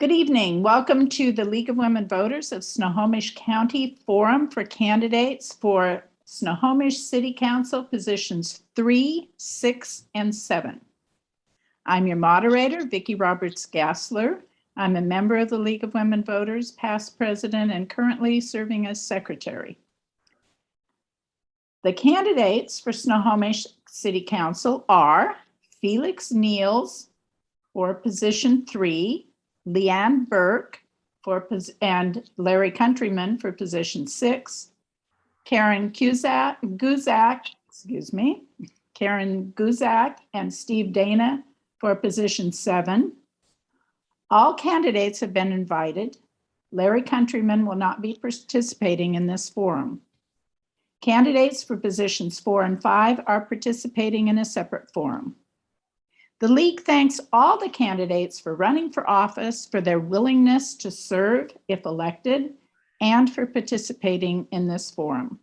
Good evening. Welcome to the League of Women Voters of Snohomish County Forum for candidates for Snohomish City Council positions 3, 6, and 7. I'm your moderator, Vicki Roberts-Gassler. I'm a member of the League of Women Voters, past president, and currently serving as secretary. The candidates for Snohomish City Council are Felix Neals for position 3, Leanne Burke and Larry Countryman for position 6, Karen Guzak, and Steve Dana for position 7. All candidates have been invited. Larry Countryman will not be participating in this forum. Candidates for positions 4 and 5 are participating in a separate forum. The League thanks all the candidates for running for office, for their willingness to serve if elected, and for participating in this forum.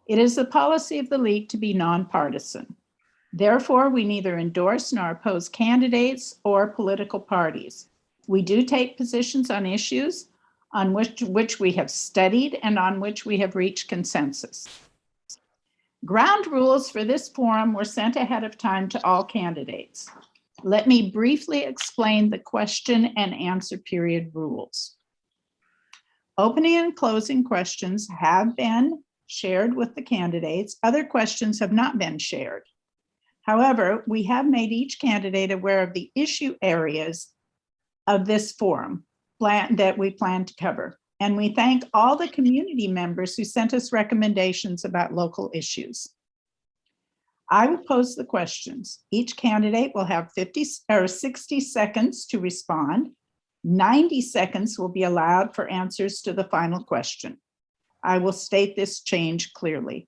It is the policy of the League to be nonpartisan. Therefore, we neither endorse nor oppose candidates or political parties. We do take positions on issues on which we have studied and on which we have reached consensus. Ground rules for this forum were sent ahead of time to all candidates. Let me briefly explain the question and answer period rules. Opening and closing questions have been shared with the candidates. Other questions have not been shared. However, we have made each candidate aware of the issue areas of this forum that we plan to cover. And we thank all the community members who sent us recommendations about local issues. I will pose the questions. Each candidate will have 60 seconds to respond. 90 seconds will be allowed for answers to the final question. I will state this change clearly.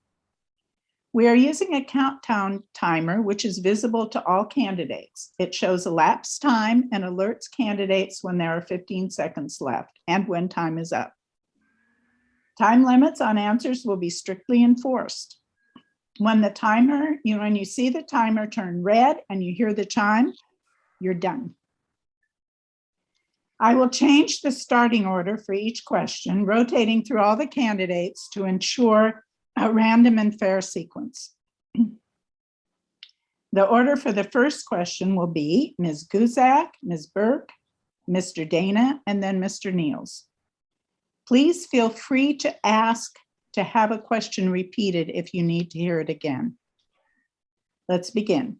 We are using a countdown timer, which is visible to all candidates. It shows elapsed time and alerts candidates when there are 15 seconds left and when time is up. Time limits on answers will be strictly enforced. When you see the timer turn red and you hear the chime, you're done. I will change the starting order for each question, rotating through all the candidates to ensure a random and fair sequence. The order for the first question will be Ms. Guzak, Ms. Burke, Mr. Dana, and then Mr. Neals. Please feel free to ask to have a question repeated if you need to hear it again. Let's begin.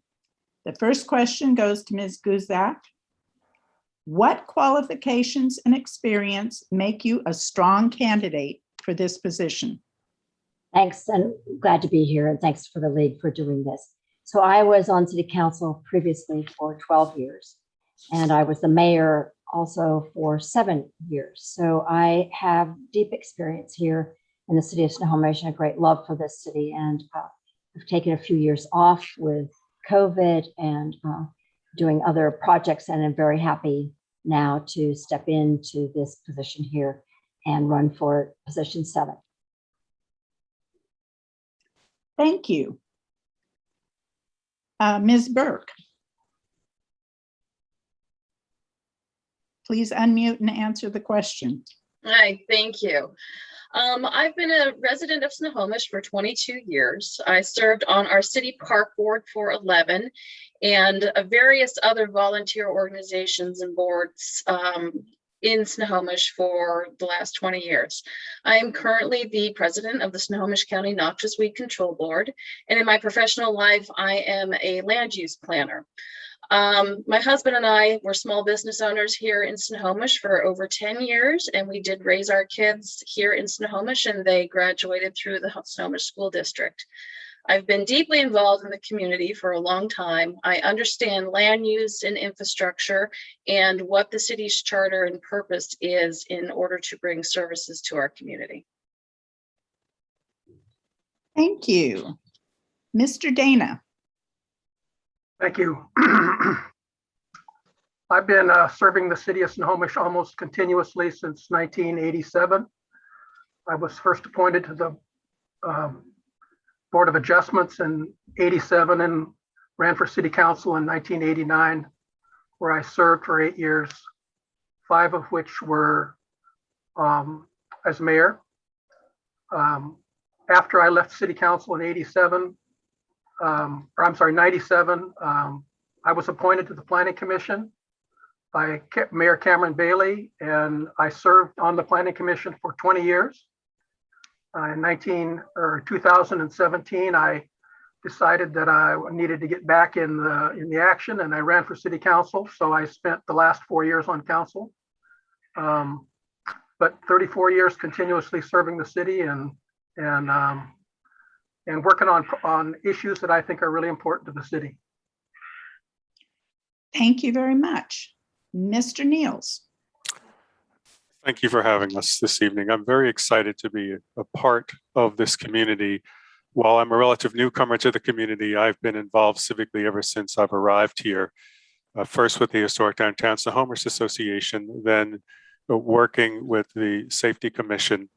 The first question goes to Ms. Guzak. What qualifications and experience make you a strong candidate for this position? Thanks, and glad to be here, and thanks for the League for doing this. So I was on City Council previously for 12 years, and I was the mayor also for 7 years. So I have deep experience here in the city of Snohomish and a great love for this city, and I've taken a few years off with COVID and doing other projects, and I'm very happy now to step into this position here and run for position 7. Thank you. Ms. Burke. Please unmute and answer the question. Hi, thank you. I've been a resident of Snohomish for 22 years. I served on our city park board for 11 and various other volunteer organizations and boards in Snohomish for the last 20 years. I am currently the president of the Snohomish County Noxious Weed Control Board, and in my professional life, I am a land use planner. My husband and I were small business owners here in Snohomish for over 10 years, and we did raise our kids here in Snohomish, and they graduated through the Snohomish School District. I've been deeply involved in the community for a long time. I understand land use and infrastructure and what the city's charter and purpose is in order to bring services to our community. Thank you. Mr. Dana. Thank you. I've been serving the city of Snohomish almost continuously since 1987. I was first appointed to the Board of Adjustments in 87 and ran for city council in 1989, where I served for 8 years. 5 of which were as mayor. After I left city council in 97, or I'm sorry, 97, I was appointed to the planning commission by Mayor Cameron Bailey, and I served on the planning commission for 20 years. In 2017, I decided that I needed to get back in the action, and I ran for city council. So I spent the last 4 years on council, but 34 years continuously serving the city and working on issues that I think are really important to the city. Thank you very much. Mr. Neals. Thank you for having us this evening. I'm very excited to be a part of this community. While I'm a relative newcomer to the community, I've been involved civically ever since I've arrived here. First with the Historic Downtown Snohomish Association, then working with the Safety Commission,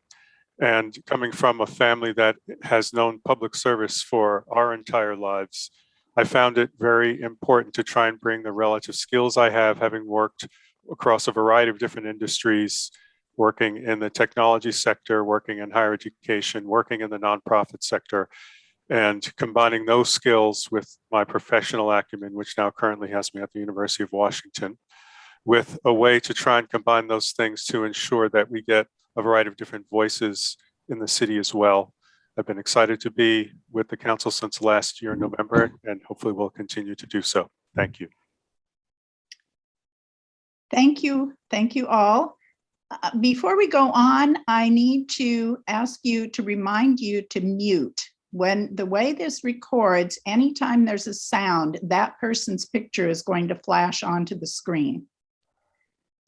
and coming from a family that has known public service for our entire lives. I found it very important to try and bring the relative skills I have, having worked across a variety of different industries, working in the technology sector, working in higher education, working in the nonprofit sector, and combining those skills with my professional acumen, which now currently has me at the University of Washington, with a way to try and combine those things to ensure that we get a variety of different voices in the city as well. I've been excited to be with the council since last year in November, and hopefully we'll continue to do so. Thank you. Thank you. Thank you all. Before we go on, I need to ask you to remind you to mute. When the way this records, anytime there's a sound, that person's picture is going to flash onto the screen.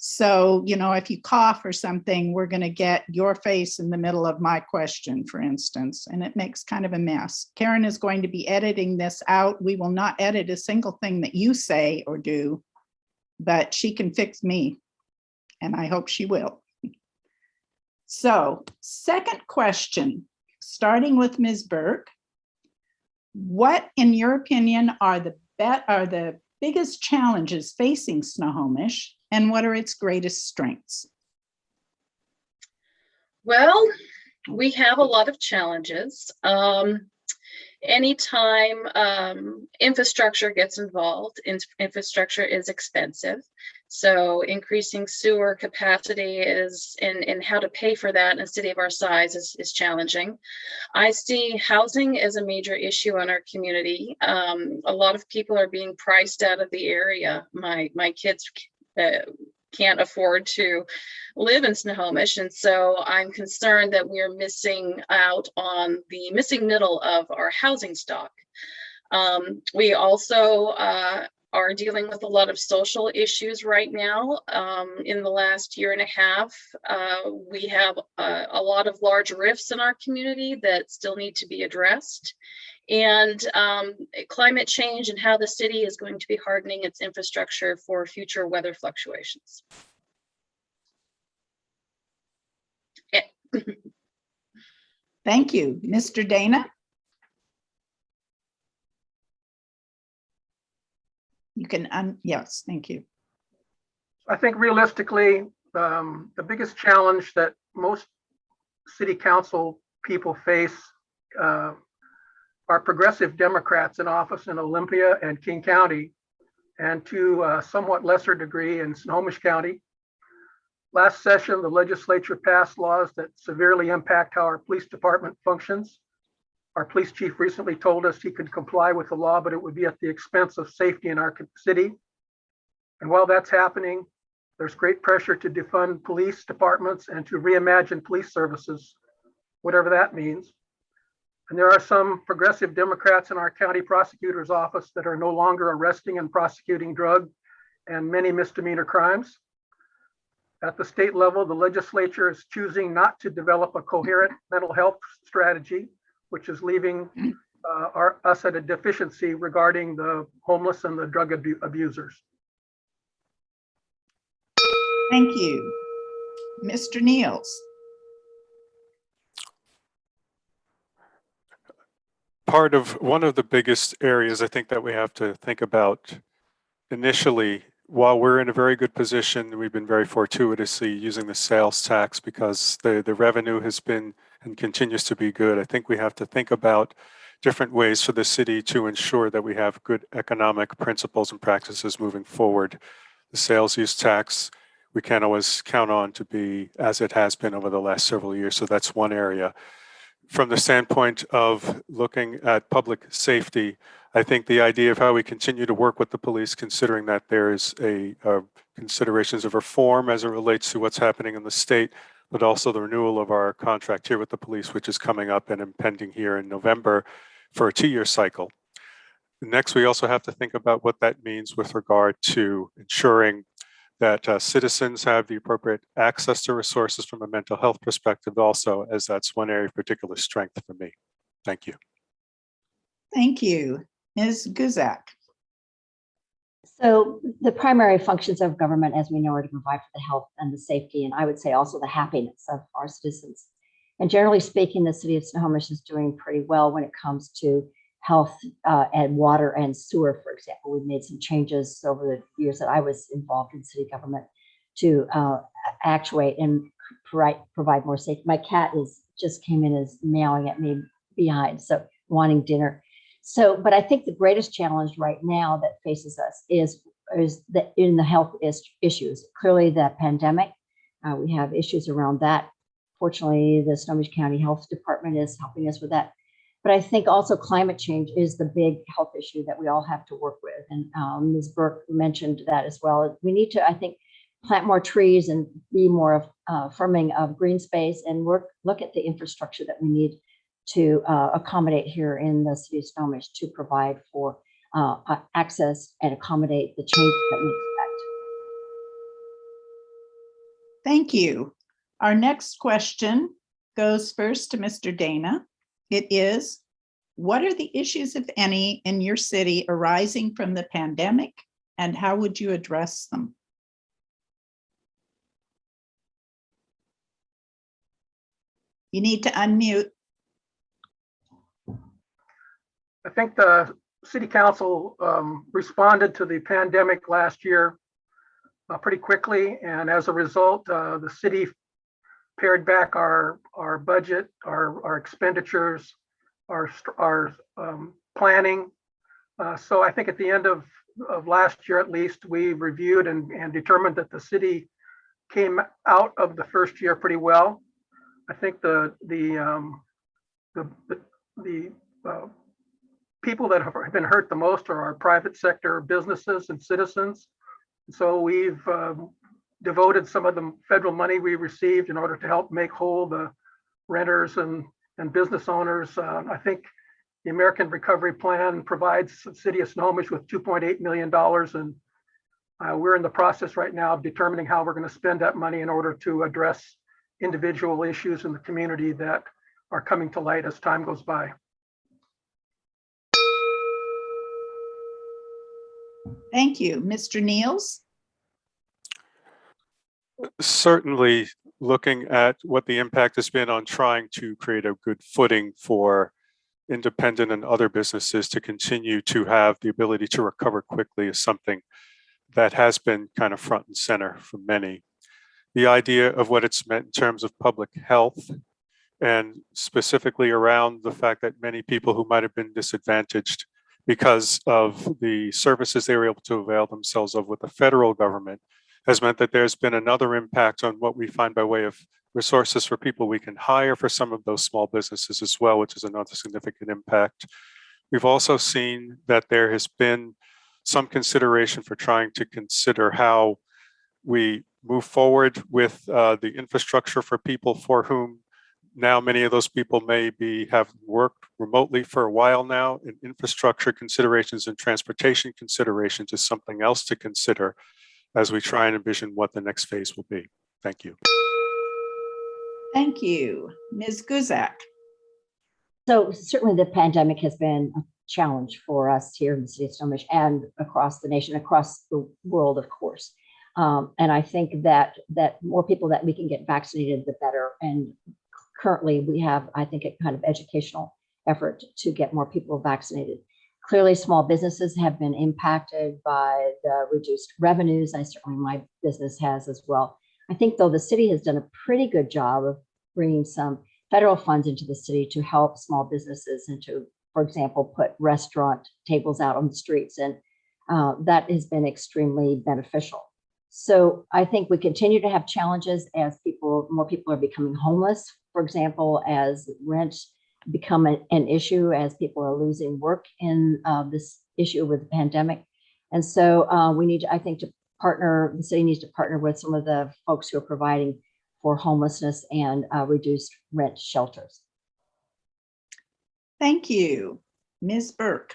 So, you know, if you cough or something, we're going to get your face in the middle of my question, for instance, and it makes kind of a mess. Karen is going to be editing this out. We will not edit a single thing that you say or do, but she can fix me, and I hope she will. So, second question, starting with Ms. Burke. What, in your opinion, are the biggest challenges facing Snohomish, and what are its greatest strengths? Well, we have a lot of challenges. Anytime infrastructure gets involved, infrastructure is expensive. So increasing sewer capacity is, and how to pay for that in a city of our size is challenging. I see housing as a major issue in our community. A lot of people are being priced out of the area. My kids can't afford to live in Snohomish, and so I'm concerned that we're missing out on the missing middle of our housing stock. We also are dealing with a lot of social issues right now. In the last year and a half, we have a lot of large rifts in our community that still need to be addressed. And climate change and how the city is going to be hardening its infrastructure for future weather fluctuations. Yeah. Thank you. Mr. Dana? You can, yes, thank you. I think realistically, the biggest challenge that most city council people face are progressive Democrats in office in Olympia and King County, and to a somewhat lesser degree in Snohomish County. Last session, the legislature passed laws that severely impact how our police department functions. Our police chief recently told us he could comply with the law, but it would be at the expense of safety in our city. And while that's happening, there's great pressure to defund police departments and to reimagine police services, whatever that means. And there are some progressive Democrats in our county prosecutor's office that are no longer arresting and prosecuting drug and many misdemeanor crimes. At the state level, the legislature is choosing not to develop a coherent mental health strategy, which is leaving us at a deficiency regarding the homeless and the drug abusers. Thank you. Mr. Neals? One of the biggest areas I think that we have to think about initially while we're in a very good position, we've been very fortuitously using the sales tax because the revenue has been and continues to be good. I think we have to think about different ways for the city to ensure that we have good economic principles and practices moving forward. The sales use tax, we can't always count on to be as it has been over the last several years. So that's one area. From the standpoint of looking at public safety, I think the idea of how we continue to work with the police, considering that there is considerations of reform as it relates to what's happening in the state, but also the renewal of our contract here with the police, which is coming up and impending here in November for a 2-year cycle. Next, we also have to think about what that means with regard to ensuring that citizens have the appropriate access to resources from a mental health perspective also, as that's one area of particular strength for me. Thank you. Thank you. Ms. Guzak. So the primary functions of government, as we know, are to provide for the health and the safety, and I would say also the happiness of our citizens. And generally speaking, the city of Snohomish is doing pretty well when it comes to health and water and sewer, for example. We've made some changes over the years that I was involved in city government to actuate and provide more safety. My cat just came in as meowing at me behind, so wanting dinner. So, but I think the greatest challenge right now that faces us is in the health issues. Clearly, the pandemic, we have issues around that. Fortunately, the Snohomish County Health Department is helping us with that. But I think also climate change is the big health issue that we all have to work with. And Ms. Burke mentioned that as well. We need to, I think, plant more trees and be more affirming of green space and look at the infrastructure that we need to accommodate here in the city of Snohomish to provide for access and accommodate the change that we expect. Thank you. Our next question goes first to Mr. Dana. It is, what are the issues, if any, in your city arising from the pandemic, and how would you address them? You need to unmute. I think the city council responded to the pandemic last year pretty quickly, and as a result, the city pared back our budget, our expenditures, our planning. So I think at the end of last year, at least, we reviewed and determined that the city came out of the first year pretty well. I think the people that have been hurt the most are our private sector businesses and citizens. So we've devoted some of the federal money we received in order to help make whole the renters and business owners. I think the American Recovery Plan provides the city of Snohomish with $2.8 million. And we're in the process right now of determining how we're going to spend that money in order to address individual issues in the community that are coming to light as time goes by. Thank you. Mr. Neals? Certainly looking at what the impact has been on trying to create a good footing for independent and other businesses to continue to have the ability to recover quickly is something that has been kind of front and center for many. The idea of what it's meant in terms of public health, and specifically around the fact that many people who might have been disadvantaged because of the services they were able to avail themselves of with the federal government has meant that there's been another impact on what we find by way of resources for people we can hire for some of those small businesses as well, which is another significant impact. We've also seen that there has been some consideration for trying to consider how we move forward with the infrastructure for people for whom now many of those people have worked remotely for a while now, and infrastructure considerations and transportation considerations is something else to consider as we try and envision what the next phase will be. Thank you. Thank you. Ms. Guzak? So certainly the pandemic has been a challenge for us here in the city of Snohomish and across the nation, across the world, of course. And I think that more people that we can get vaccinated, the better. And currently we have, I think, a kind of educational effort to get more people vaccinated. Clearly, small businesses have been impacted by the reduced revenues. My business has as well. I think, though, the city has done a pretty good job of bringing some federal funds into the city to help small businesses and to, for example, put restaurant tables out on the streets. And that has been extremely beneficial. So I think we continue to have challenges as more people are becoming homeless, for example, as rent become an issue, as people are losing work in this issue with the pandemic. And so we need, I think, the city needs to partner with some of the folks who are providing for homelessness and reduced rent shelters. Thank you. Ms. Burke.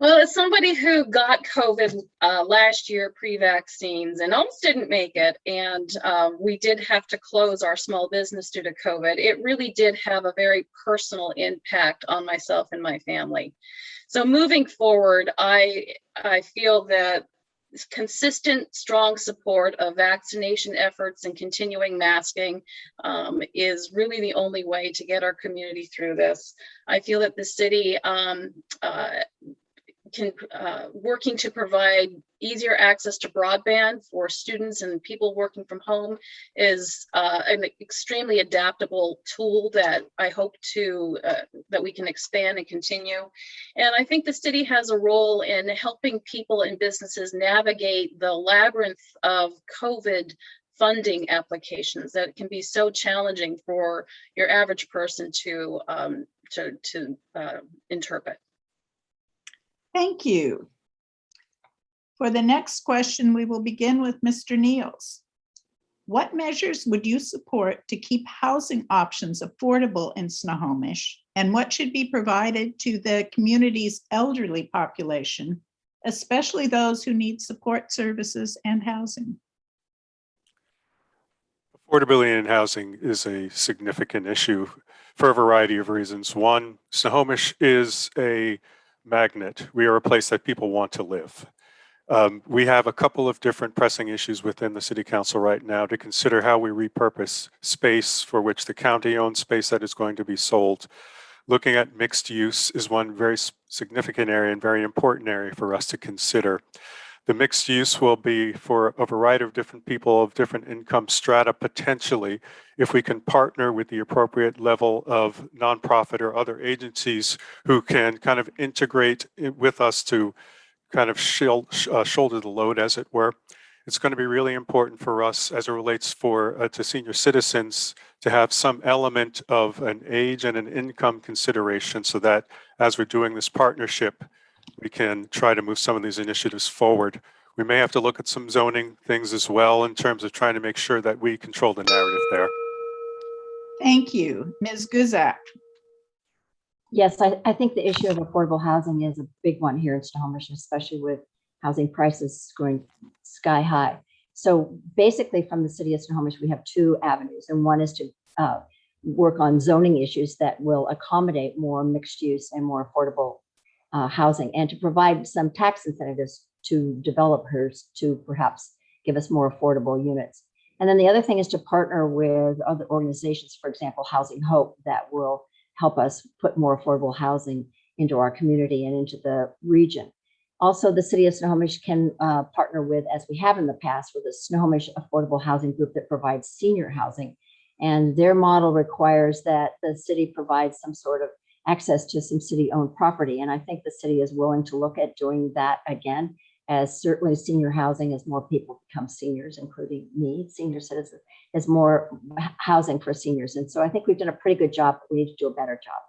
Well, as somebody who got COVID last year pre-vaccines and almost didn't make it, and we did have to close our small business due to COVID, it really did have a very personal impact on myself and my family. So moving forward, I feel that consistent, strong support of vaccination efforts and continuing masking is really the only way to get our community through this. I feel that the city working to provide easier access to broadband for students and people working from home is an extremely adaptable tool that I hope that we can expand and continue. And I think the city has a role in helping people and businesses navigate the labyrinth of COVID funding applications that can be so challenging for your average person to interpret. Thank you. For the next question, we will begin with Mr. Neals. What measures would you support to keep housing options affordable in Snohomish? And what should be provided to the community's elderly population, especially those who need support services and housing? Affordability in housing is a significant issue for a variety of reasons. One, Snohomish is a magnet. We are a place that people want to live. We have a couple of different pressing issues within the city council right now to consider how we repurpose space for which the county owns space that is going to be sold. Looking at mixed use is one very significant area and very important area for us to consider. The mixed use will be for a variety of different people of different income strata potentially, if we can partner with the appropriate level of nonprofit or other agencies who can kind of integrate with us to kind of shoulder the load, as it were. It's going to be really important for us as it relates to senior citizens to have some element of an age and an income consideration so that as we're doing this partnership, we can try to move some of these initiatives forward. We may have to look at some zoning things as well in terms of trying to make sure that we control the narrative there. Thank you. Ms. Guzak. Yes, I think the issue of affordable housing is a big one here in Snohomish, especially with housing prices going sky high. So basically from the city of Snohomish, we have two avenues, and one is to work on zoning issues that will accommodate more mixed use and more affordable housing, and to provide some tax incentives to developers to perhaps give us more affordable units. And then the other thing is to partner with other organizations, for example, Housing Hope, that will help us put more affordable housing into our community and into the region. Also, the city of Snohomish can partner with, as we have in the past, with the Snohomish Affordable Housing Group that provides senior housing. And their model requires that the city provides some sort of access to some city-owned property. And I think the city is willing to look at doing that again, as certainly senior housing, as more people become seniors, including me, senior citizens, as more housing for seniors. And so I think we've done a pretty good job, but we need to do a better job.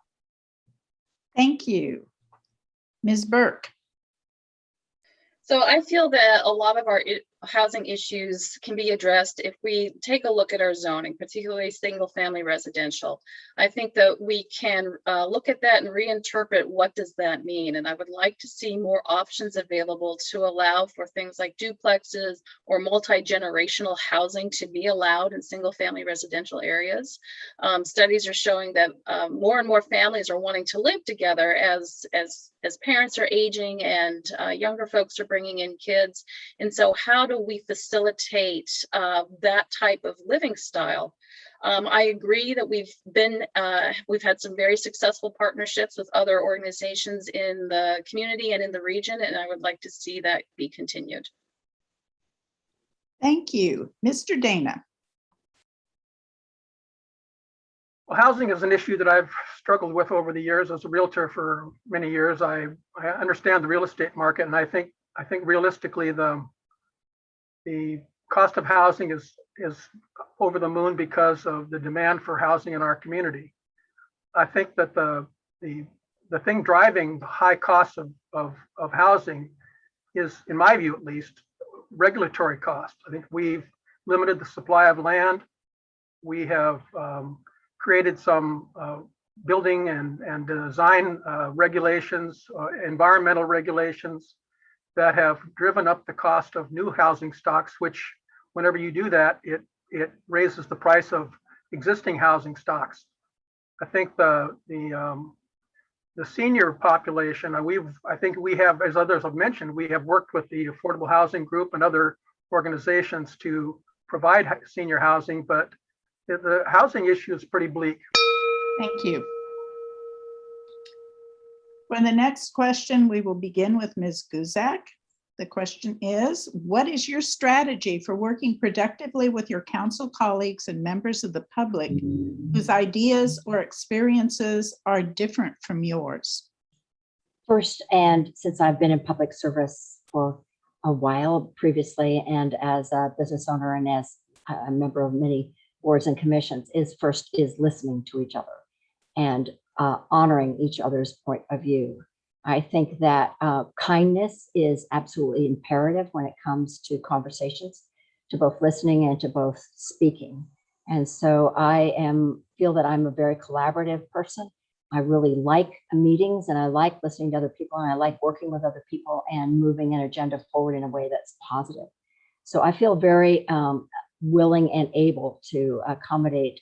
Thank you. Ms. Burke. So I feel that a lot of our housing issues can be addressed if we take a look at our zoning, particularly single family residential. I think that we can look at that and reinterpret what does that mean. And I would like to see more options available to allow for things like duplexes or multi-generational housing to be allowed in single family residential areas. Studies are showing that more and more families are wanting to live together as parents are aging and younger folks are bringing in kids. And so how do we facilitate that type of living style? I agree that we've had some very successful partnerships with other organizations in the community and in the region, and I would like to see that be continued. Thank you. Mr. Dana. Well, housing is an issue that I've struggled with over the years as a realtor for many years. I understand the real estate market, and I think realistically the cost of housing is over the moon because of the demand for housing in our community. I think that the thing driving the high costs of housing is, in my view at least, regulatory costs. I think we've limited the supply of land. We have created some building and design regulations, environmental regulations that have driven up the cost of new housing stocks, which whenever you do that, it raises the price of existing housing stocks. I think the senior population, I think we have, as others have mentioned, we have worked with the Affordable Housing Group and other organizations to provide senior housing, but the housing issue is pretty bleak. Thank you. For the next question, we will begin with Ms. Guzak. The question is, what is your strategy for working productively with your council colleagues and members of the public whose ideas or experiences are different from yours? First, and since I've been in public service for a while previously, and as a business owner and as a member of many boards and commissions, is listening to each other and honoring each other's point of view. I think that kindness is absolutely imperative when it comes to conversations, to both listening and to both speaking. And so I feel that I'm a very collaborative person. I really like meetings, and I like listening to other people, and I like working with other people and moving an agenda forward in a way that's positive. So I feel very willing and able to accommodate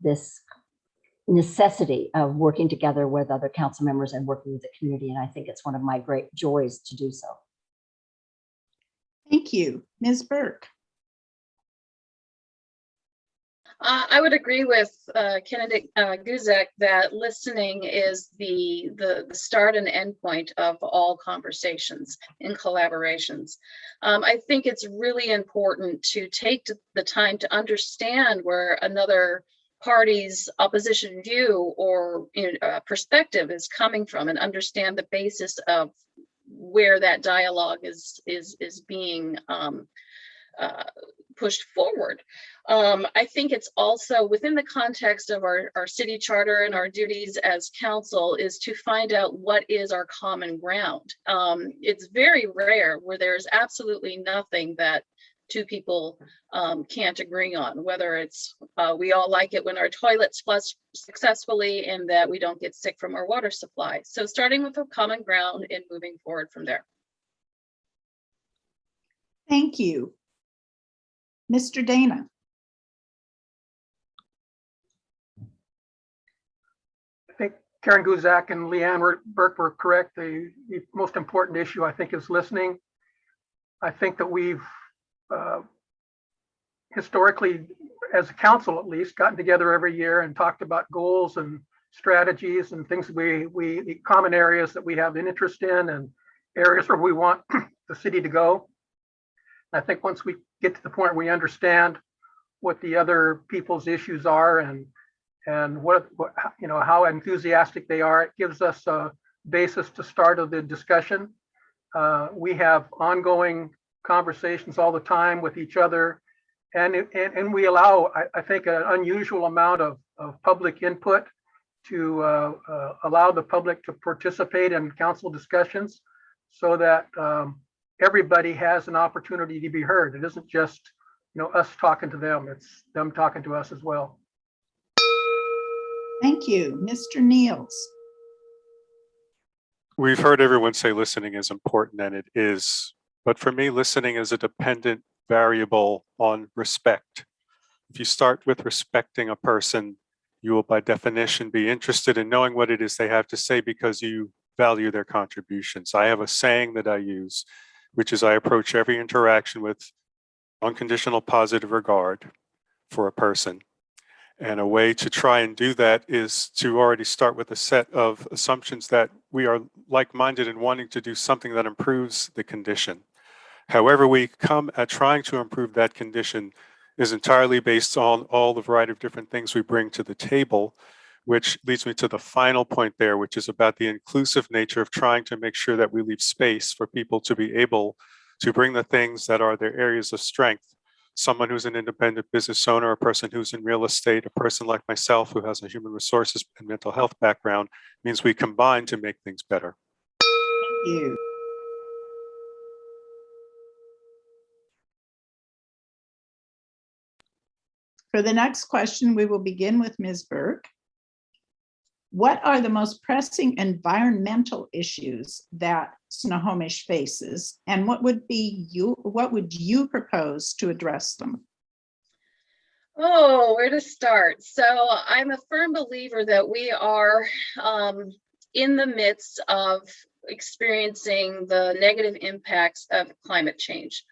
this necessity of working together with other council members and working with the community. And I think it's one of my great joys to do so. Thank you. Ms. Burke. I would agree with candidate Guzak that listening is the start and end point of all conversations and collaborations. I think it's really important to take the time to understand where another party's opposition view or perspective is coming from, and understand the basis of where that dialogue is being pushed forward. I think it's also within the context of our city charter and our duties as council is to find out what is our common ground. It's very rare where there's absolutely nothing that two people can't agree on, whether it's we all like it when our toilets flush successfully and that we don't get sick from our water supply. So starting with a common ground and moving forward from there. Thank you. Mr. Dana. I think Karen Guzak and Leanne Burke were correct. The most important issue, I think, is listening. I think that we've historically, as a council at least, gotten together every year and talked about goals and strategies and things the common areas that we have an interest in and areas where we want the city to go. I think once we get to the point where we understand what the other people's issues are and what how enthusiastic they are, it gives us a basis to start the discussion. We have ongoing conversations all the time with each other, and we allow, I think, an unusual amount of public input to allow the public to participate in council discussions so that everybody has an opportunity to be heard. It isn't just us talking to them, it's them talking to us as well. Thank you. Mr. Neals. We've heard everyone say listening is important, and it is. But for me, listening is a dependent variable on respect. If you start with respecting a person, you will by definition be interested in knowing what it is they have to say because you value their contributions. I have a saying that I use, which is I approach every interaction with unconditional positive regard for a person. And a way to try and do that is to already start with a set of assumptions that we are like-minded in wanting to do something that improves the condition. However we come at trying to improve that condition is entirely based on all the variety of different things we bring to the table, which leads me to the final point there, which is about the inclusive nature of trying to make sure that we leave space for people to be able to bring the things that are their areas of strength. Someone who's an independent business owner, a person who's in real estate, a person like myself who has a human resources and mental health background, means we combine to make things better. Thank you. For the next question, we will begin with Ms. Burke. What are the most pressing environmental issues that Snohomish faces, and what would you propose to address them? Oh, where to start? So I'm a firm believer that we are in the midst of experiencing the negative impacts of climate change.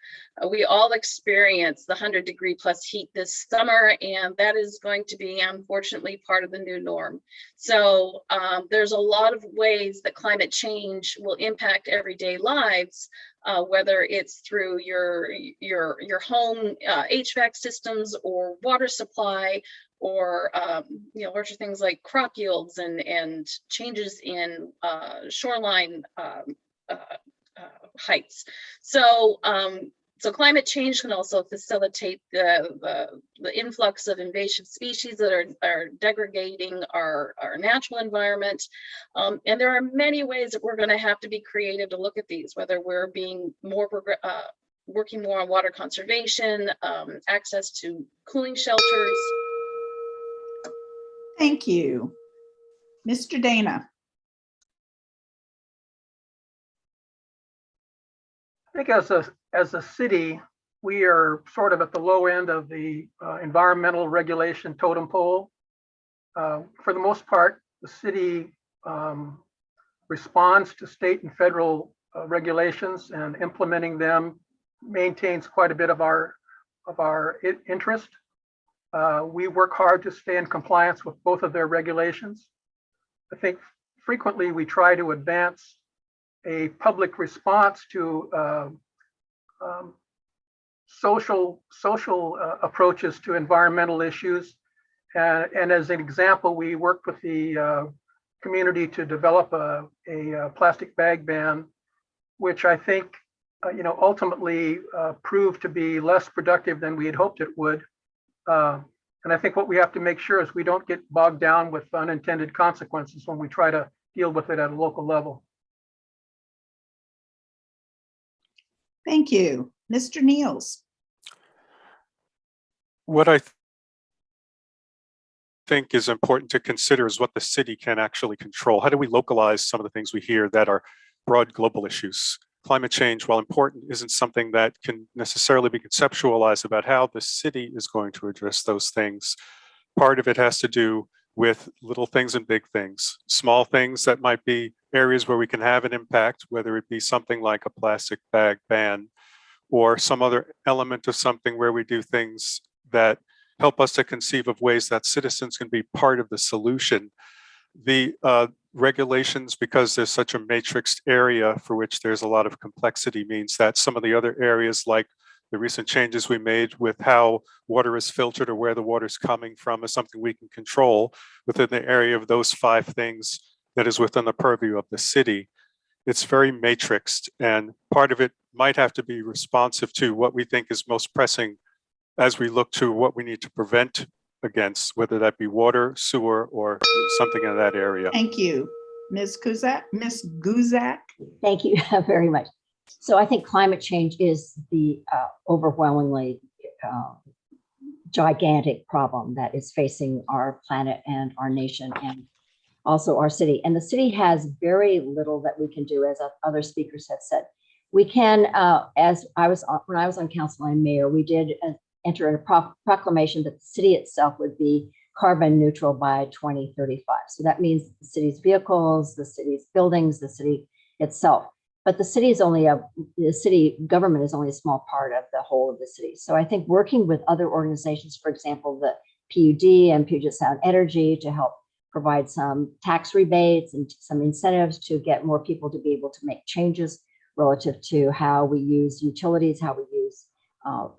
We all experience the 100-degree+ heat this summer, and that is going to be, unfortunately, part of the new norm. So there's a lot of ways that climate change will impact everyday lives, whether it's through your home HVAC systems or water supply, or larger things like crop yields and changes in shoreline heights. So climate change can also facilitate the influx of invasive species that are degrading our natural environment. And there are many ways that we're going to have to be creative to look at these, whether we're being more working more on water conservation, access to cooling shelters. Thank you. Mr. Dana. I think as a city, we are sort of at the low end of the environmental regulation totem pole. For the most part, the city responds to state and federal regulations, and implementing them maintains quite a bit of our interest. We work hard to stay in compliance with both of their regulations. I think frequently we try to advance a public response to social approaches to environmental issues. And as an example, we worked with the community to develop a plastic bag ban, which I think ultimately proved to be less productive than we had hoped it would. And I think what we have to make sure is we don't get bogged down with unintended consequences when we try to deal with it at a local level. Thank you. Mr. Neals. What I think is important to consider is what the city can actually control. How do we localize some of the things we hear that are broad global issues? Climate change, while important, isn't something that can necessarily be conceptualized about how the city is going to address those things. Part of it has to do with little things and big things, small things that might be areas where we can have an impact, whether it be something like a plastic bag ban or some other element of something where we do things that help us to conceive of ways that citizens can be part of the solution. The regulations, because there's such a matrixed area for which there's a lot of complexity, means that some of the other areas, like the recent changes we made with how water is filtered or where the water is coming from, is something we can control within the area of those 5 things that is within the purview of the city. It's very matrixed, and part of it might have to be responsive to what we think is most pressing as we look to what we need to prevent against, whether that be water, sewer, or something in that area. Thank you. Ms. Guzak. Ms. Guzak. Thank you very much. So I think climate change is the overwhelmingly gigantic problem that is facing our planet and our nation and also our city. And the city has very little that we can do, as other speakers have said. We can, when I was on council and mayor, we did enter in a proclamation that the city itself would be carbon neutral by 2035. So that means the city's vehicles, the city's buildings, the city itself. But the city government is only a small part of the whole of the city. So I think working with other organizations, for example, the PUD and Puget Sound Energy to help provide some tax rebates and some incentives to get more people to be able to make changes relative to how we use utilities, how we use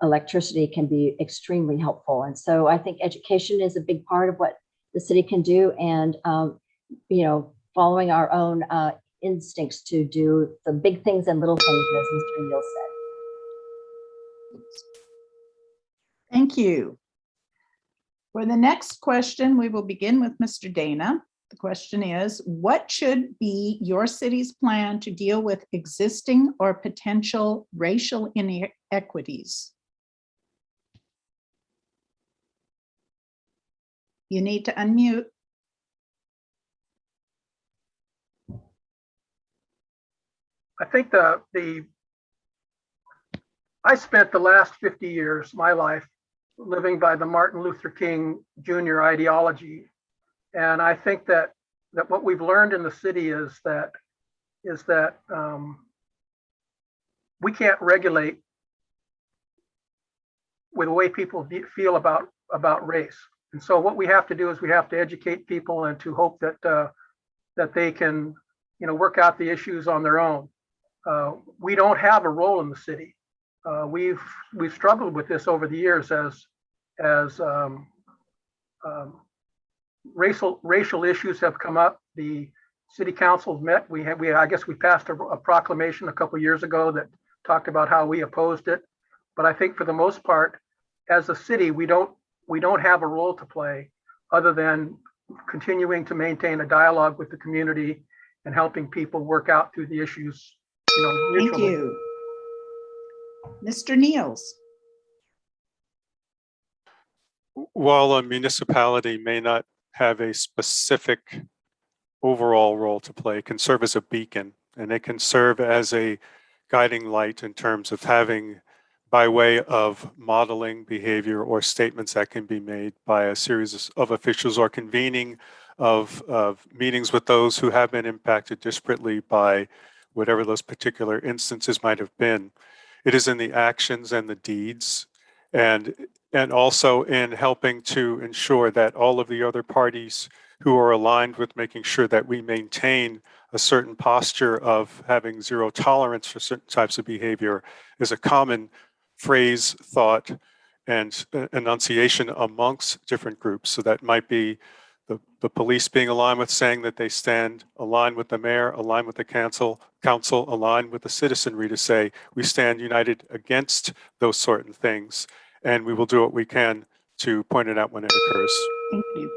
electricity can be extremely helpful. And so I think education is a big part of what the city can do, and following our own instincts to do the big things and little things, as Mr. Neals said. Thank you. For the next question, we will begin with Mr. Dana. The question is, what should be your city's plan to deal with existing or potential racial inequities? You need to unmute. I think I spent the last 50 years, my life, living by the Martin Luther King Jr. ideology. And I think that what we've learned in the city is that we can't regulate with the way people feel about race. And so what we have to do is we have to educate people and to hope that they can, work out the issues on their own. We don't have a role in the city. We've struggled with this over the years as racial issues have come up. The city council met. I guess we passed a proclamation a couple of years ago that talked about how we opposed it. But I think for the most part, as a city, we don't have a role to play other than continuing to maintain a dialogue with the community and helping people work out through the issues. Thank you. Mr. Neals. While a municipality may not have a specific overall role to play, it can serve as a beacon, and it can serve as a guiding light in terms of having, by way of modeling behavior or statements that can be made by a series of officials, or convening of meetings with those who have been impacted disparately by whatever those particular instances might have been. It is in the actions and the deeds, and also in helping to ensure that all of the other parties who are aligned with making sure that we maintain a certain posture of having zero tolerance for certain types of behavior is a common phrase, thought, and enunciation amongst different groups. So that might be the police being aligned with saying that they stand aligned with the mayor, aligned with the council, aligned with the citizenry to say we stand united against those certain things, and we will do what we can to point it out when it occurs. Thank you.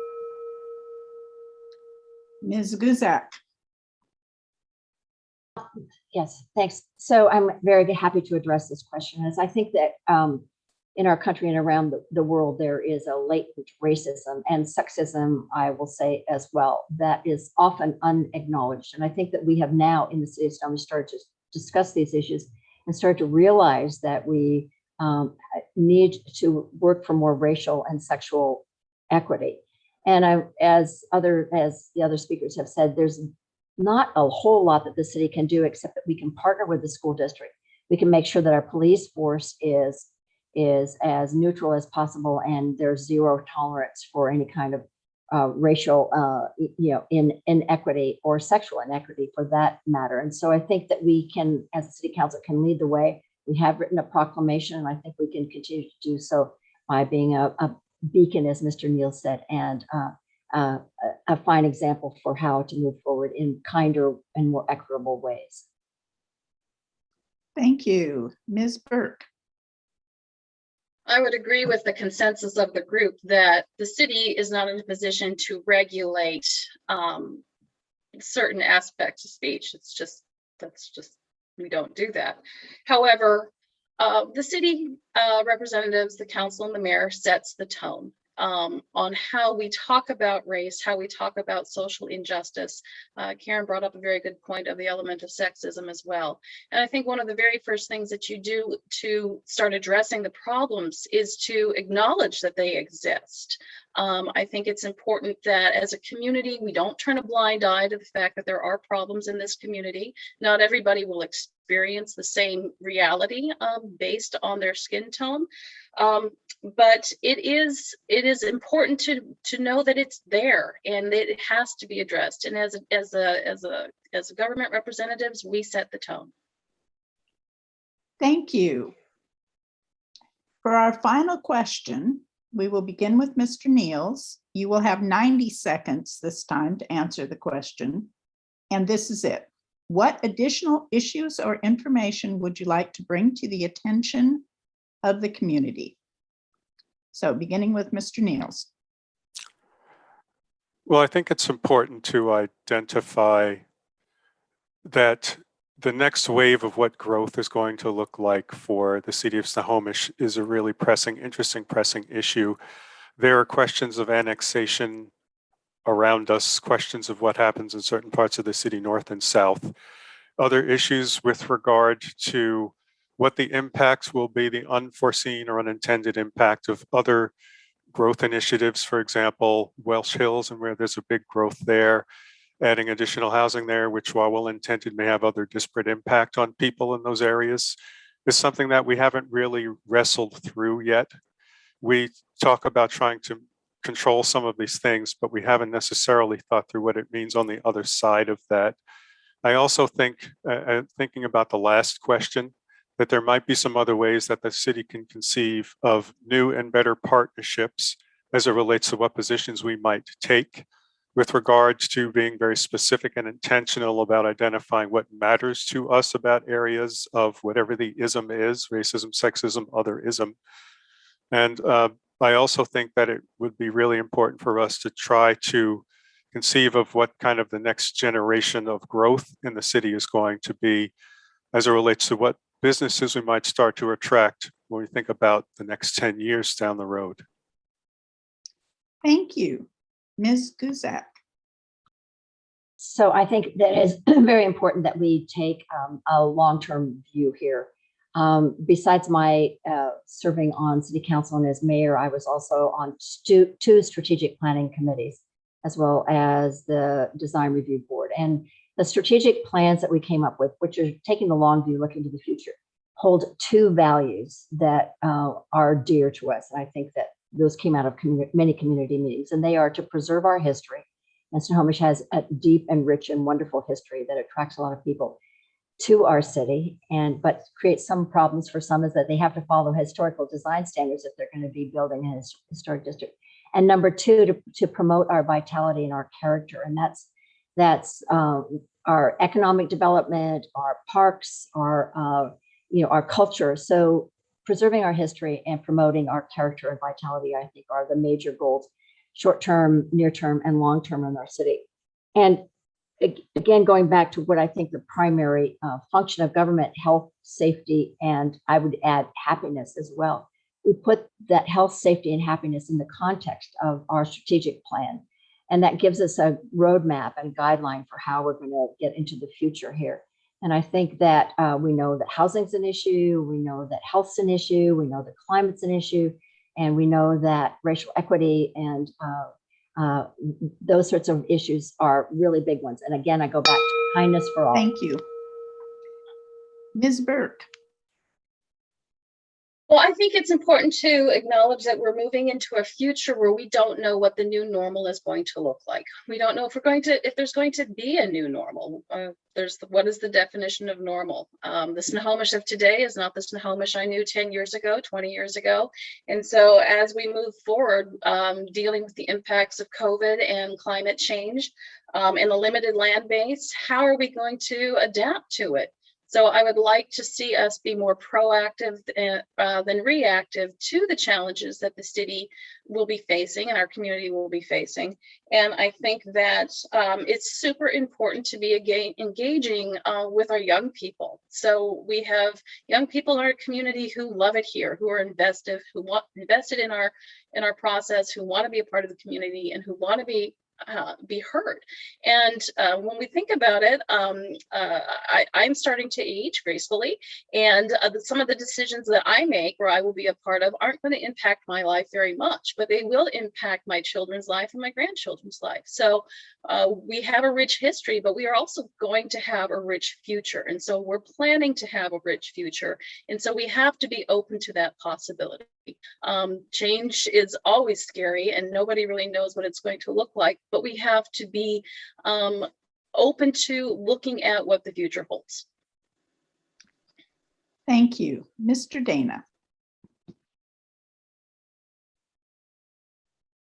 Ms. Guzak. Yes, thanks. So I'm very happy to address this question, as I think that in our country and around the world, there is a latent racism and sexism, I will say as well, that is often unacknowledged. And I think that we have now in the city of Snohomish started to discuss these issues and start to realize that we need to work for more racial and sexual equity. And as the other speakers have said, there's not a whole lot that the city can do, except that we can partner with the school district. We can make sure that our police force is as neutral as possible, and there's zero tolerance for any kind of racial inequity or sexual inequity for that matter. And so I think that we can, as a city council, can lead the way. We have written a proclamation, and I think we can continue to do so by being a beacon, as Mr. Neals said, and a fine example for how to move forward in kinder and more equitable ways. Thank you. Ms. Burke. I would agree with the consensus of the group that the city is not in a position to regulate certain aspects of speech. We don't do that. However, the city representatives, the council, and the mayor sets the tone on how we talk about race, how we talk about social injustice. Karen brought up a very good point of the element of sexism as well. And I think one of the very first things that you do to start addressing the problems is to acknowledge that they exist. I think it's important that as a community, we don't turn a blind eye to the fact that there are problems in this community. Not everybody will experience the same reality based on their skin tone. But it is important to know that it's there and that it has to be addressed. And as government representatives, we set the tone. Thank you. For our final question, we will begin with Mr. Neals. You will have 90 seconds this time to answer the question. And this is it. What additional issues or information would you like to bring to the attention of the community? So beginning with Mr. Neals. Well, I think it's important to identify that the next wave of what growth is going to look like for the city of Snohomish is a really interesting issue. There are questions of annexation around us, questions of what happens in certain parts of the city, north and south. Other issues with regard to what the impacts will be, the unforeseen or unintended impact of other growth initiatives, for example, Welsh Hills, and where there's a big growth there, adding additional housing there, which while well-intended may have other disparate impact on people in those areas, is something that we haven't really wrestled through yet. We talk about trying to control some of these things, but we haven't necessarily thought through what it means on the other side of that. I also think, thinking about the last question, that there might be some other ways that the city can conceive of new and better partnerships as it relates to what positions we might take with regards to being very specific and intentional about identifying what matters to us about areas of whatever the ism is, racism, sexism, otherism. And I also think that it would be really important for us to try to conceive of what kind of the next generation of growth in the city is going to be as it relates to what businesses we might start to attract when we think about the next 10 years down the road. Thank you. Ms. Guzak. So I think that is very important that we take a long-term view here. Besides my serving on city council and as mayor, I was also on two strategic planning committees, as well as the design review board. And the strategic plans that we came up with, which are taking the long view, looking to the future, hold two values that are dear to us. And I think that those came out of many community meetings, and they are to preserve our history. And Snohomish has a deep and rich and wonderful history that attracts a lot of people to our city, but creates some problems for some is that they have to follow historical design standards if they're going to be building a historic district. And number two, to promote our vitality and our character. And that's our economic development, our parks, our culture. So preserving our history and promoting our character and vitality, I think, are the major goals, short-term, near-term, and long-term in our city. And again, going back to what I think the primary function of government, health, safety, and I would add happiness as well. We put that health, safety, and happiness in the context of our strategic plan. And that gives us a roadmap and guideline for how we're going to get into the future here. And I think that we know that housing's an issue, we know that health's an issue, we know that climate's an issue, and we know that racial equity and those sorts of issues are really big ones. And again, I go back to kindness for all. Thank you. Ms. Burke. Well, I think it's important to acknowledge that we're moving into a future where we don't know what the new normal is going to look like. We don't know if there's going to be a new normal. What is the definition of normal? The Snohomish of today is not the Snohomish I knew 10 years ago, 20 years ago. And so as we move forward, dealing with the impacts of COVID and climate change and the limited land base, how are we going to adapt to it? So I would like to see us be more proactive than reactive to the challenges that the city will be facing and our community will be facing. And I think that it's super important to be engaging with our young people. So we have young people in our community who love it here, who are invested in our process, who want to be a part of the community and who want to be be heard. And when we think about it, I'm starting to age gracefully, and some of the decisions that I make or I will be a part of aren't going to impact my life very much, but they will impact my children's life and my grandchildren's life. So we have a rich history, but we are also going to have a rich future. And so we're planning to have a rich future. And so we have to be open to that possibility. Change is always scary and nobody really knows what it's going to look like, but we have to be open to looking at what the future holds. Thank you. Mr. Dana.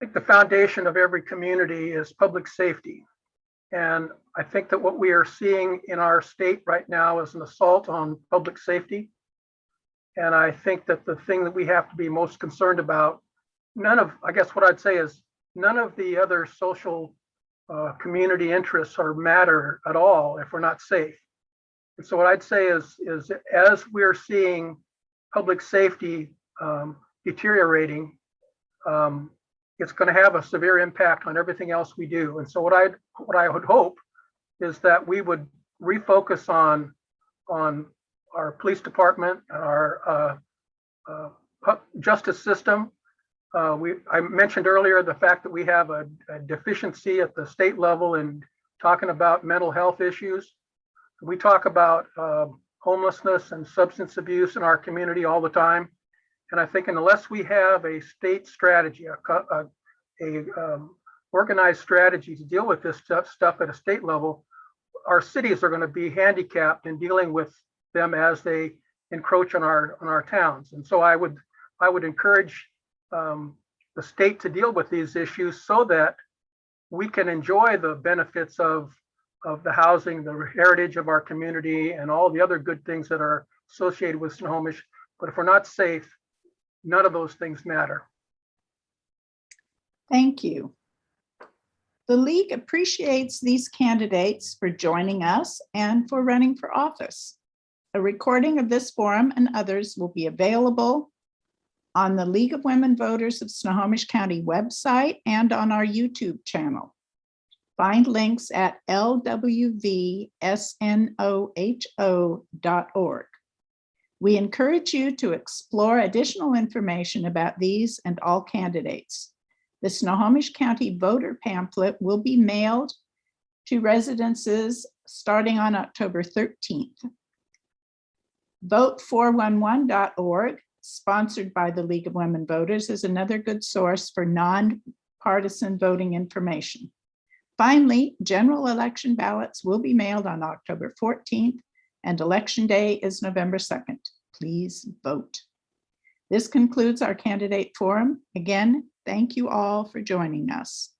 I think the foundation of every community is public safety. And I think that what we are seeing in our state right now is an assault on public safety. And I think that the thing that we have to be most concerned about, I guess what I'd say is none of the other social community interests or matter at all if we're not safe. And so what I'd say is as we're seeing public safety deteriorating, it's going to have a severe impact on everything else we do. And so what I would hope is that we would refocus on our police department, our justice system. I mentioned earlier the fact that we have a deficiency at the state level in talking about mental health issues. We talk about homelessness and substance abuse in our community all the time. And I think unless we have a state strategy, organized strategy to deal with this stuff at a state level, our cities are going to be handicapped in dealing with them as they encroach on our towns. And so I would encourage the state to deal with these issues so that we can enjoy the benefits of the housing, the heritage of our community, and all the other good things that are associated with Snohomish. But if we're not safe, none of those things matter. Thank you. The League appreciates these candidates for joining us and for running for office. A recording of this forum and others will be available on the League of Women Voters of Snohomish County website and on our YouTube channel. Find links at lwvsnoho.org. We encourage you to explore additional information about these and all candidates. The Snohomish County voter pamphlet will be mailed to residences starting on October 13th. Vote411.org, sponsored by the League of Women Voters, is another good source for nonpartisan voting information. Finally, general election ballots will be mailed on October 14th, and Election Day is November 2nd. Please vote. This concludes our candidate forum. Again, thank you all for joining us.